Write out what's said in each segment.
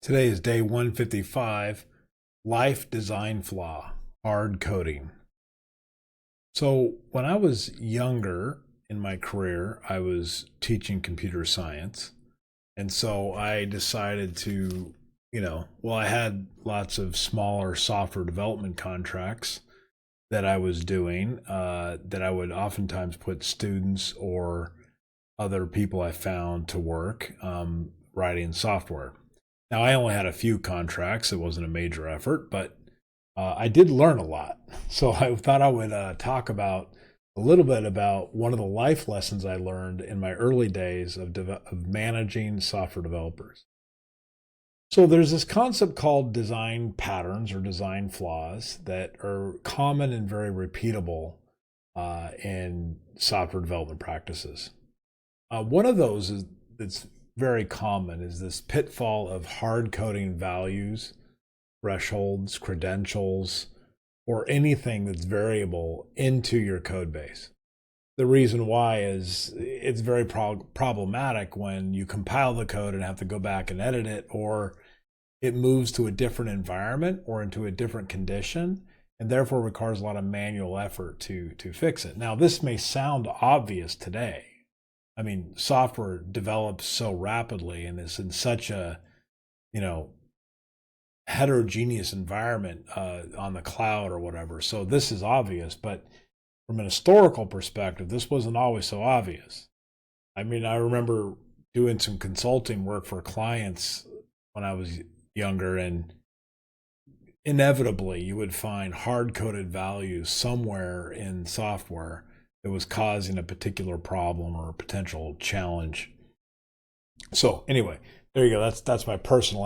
Today is day 155, Life Design Flaw, Hard Coding. So when I was younger in my career, I was teaching computer science. And so I decided to, I had lots of smaller software development contracts that I was doing that I would oftentimes put students or other people I found to work writing software. Now, I only had a few contracts. It wasn't a major effort, but I did learn a lot. So I thought I would talk about a little bit about one of the life lessons I learned in my early days of managing software developers. So there's this concept called design patterns or design flaws that are common and very repeatable in software development practices. One of those that's very common is this pitfall of hard coding values, thresholds, credentials, or anything that's variable into your code base. The reason why is it's very problematic when you compile the code and have to go back and edit it, or it moves to a different environment or into a different condition, and therefore requires a lot of manual effort to fix it. Now, this may sound obvious today. I mean, software develops so rapidly and is in such a, heterogeneous environment on the cloud or whatever. So this is obvious, but from an historical perspective, this wasn't always so obvious. I mean, I remember doing some consulting work for clients when I was younger, and inevitably you would find hard-coded values somewhere in software that was causing a particular problem or a potential challenge. So anyway, there you go. That's my personal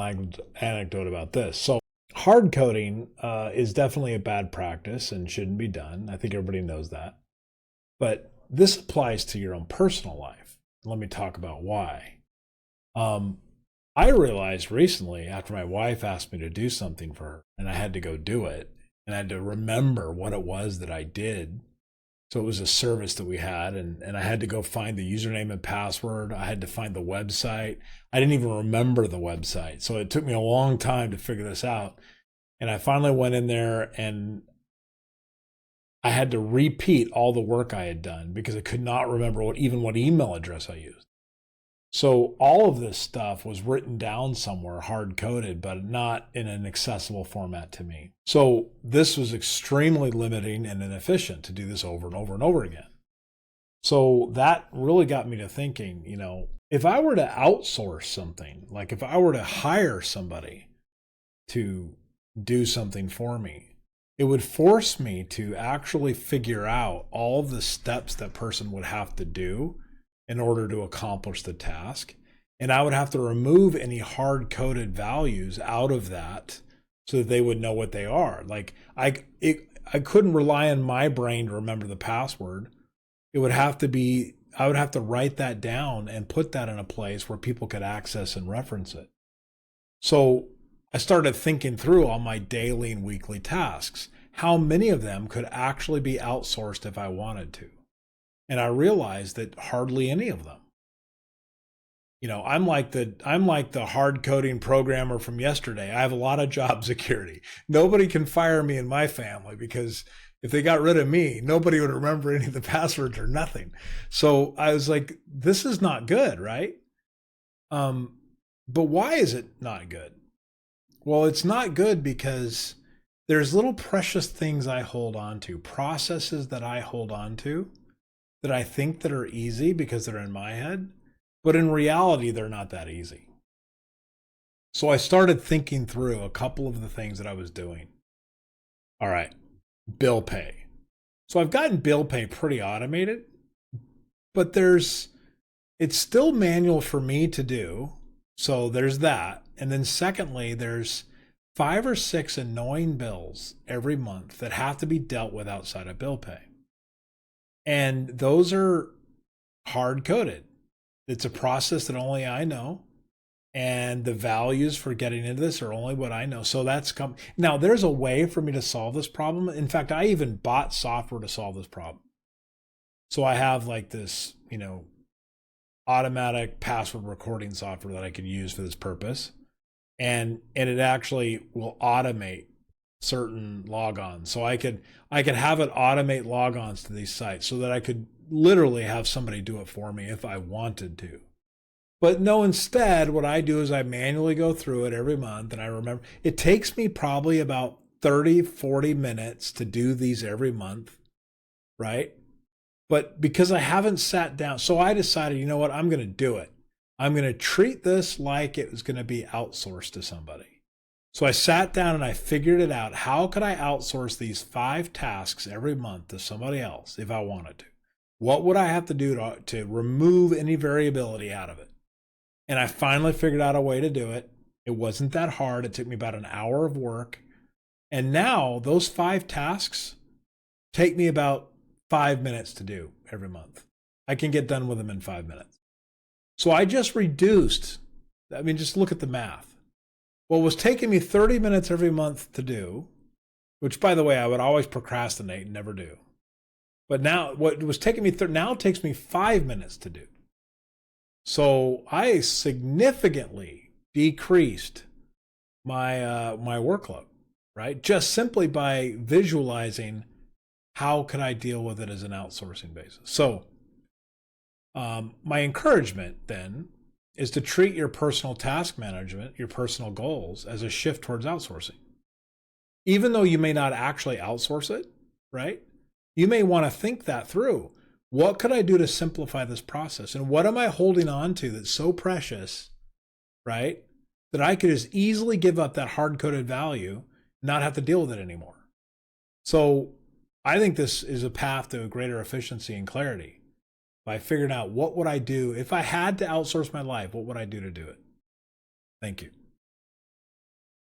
anecdote about this. So hard coding is definitely a bad practice and shouldn't be done. I think everybody knows that. But this applies to your own personal life. Let me talk about why. I realized recently after my wife asked me to do something for her, and I had to go do it, and I had to remember what it was that I did. So it was a service that we had, and I had to go find the username and password. I had to find the website. I didn't even remember the website. So it took me a long time to figure this out. And I finally went in there and I had to repeat all the work I had done because I could not remember what email address I used. So all of this stuff was written down somewhere, hard coded, but not in an accessible format to me. So this was extremely limiting and inefficient to do this over and over and over again. So that really got me to thinking, if I were to outsource something, like if I were to hire somebody to do something for me, it would force me to actually figure out all the steps that person would have to do in order to accomplish the task. And I would have to remove any hard-coded values out of that so that they would know what they are. Like I couldn't rely on my brain to remember the password. I would have to write that down and put that in a place where people could access and reference it. So I started thinking through all my daily and weekly tasks. How many of them could actually be outsourced if I wanted to? And I realized that hardly any of them. I'm like the hard coding programmer from yesterday. I have a lot of job security. Nobody can fire me in my family because if they got rid of me, nobody would remember any of the passwords or nothing. So I was like, this is not good, right? But why is it not good? Well, it's not good because there's little precious things I hold on to, processes that I hold on to that I think that are easy because they're in my head, but in reality, they're not that easy. So I started thinking through a couple of the things that I was doing. All right, bill pay. So I've gotten bill pay pretty automated, but it's still manual for me to do. So there's that. And then secondly, there's 5 or 6 annoying bills every month that have to be dealt with outside of bill pay. And those are hard coded. It's a process that only I know. And the values for getting into this are only what I know. So now there's a way for me to solve this problem. In fact, I even bought software to solve this problem. So I have like this, automatic password recording software that I can use for this purpose. and it actually will automate certain logons. So I could have it automate logons to these sites so that I could literally have somebody do it for me if I wanted to. But no, instead, what I do is I manually go through it every month. And I remember it takes me probably about 30, 40 minutes to do these every month, right? But because I haven't sat down, so I decided, you know what, I'm going to do it. I'm going to treat this like it was going to be outsourced to somebody. So I sat down and I figured it out. How could I outsource these 5 tasks every month to somebody else if I wanted to? What would I have to do to remove any variability out of it? And I finally figured out a way to do it. It wasn't that hard. It took me about an hour of work. And now those 5 tasks take me about 5 minutes to do every month. I can get done with them in 5 minutes. So I just reduced, just look at the math. What was taking me 30 minutes every month to do, which by the way, I would always procrastinate and never do. But now what was taking me, now it takes me 5 minutes to do. So I significantly decreased my workload, right? Just simply by visualizing how could I deal with it as an outsourcing basis. So my encouragement then is to treat your personal task management, your personal goals, as a shift towards outsourcing. Even though you may not actually outsource it, right? You may want to think that through. What could I do to simplify this process? And what am I holding on to that's so precious, right? That I could just easily give up that hard-coded value, not have to deal with it anymore. So I think this is a path to greater efficiency and clarity by figuring out what would I do if I had to outsource my life, what would I do to do it? Thank you.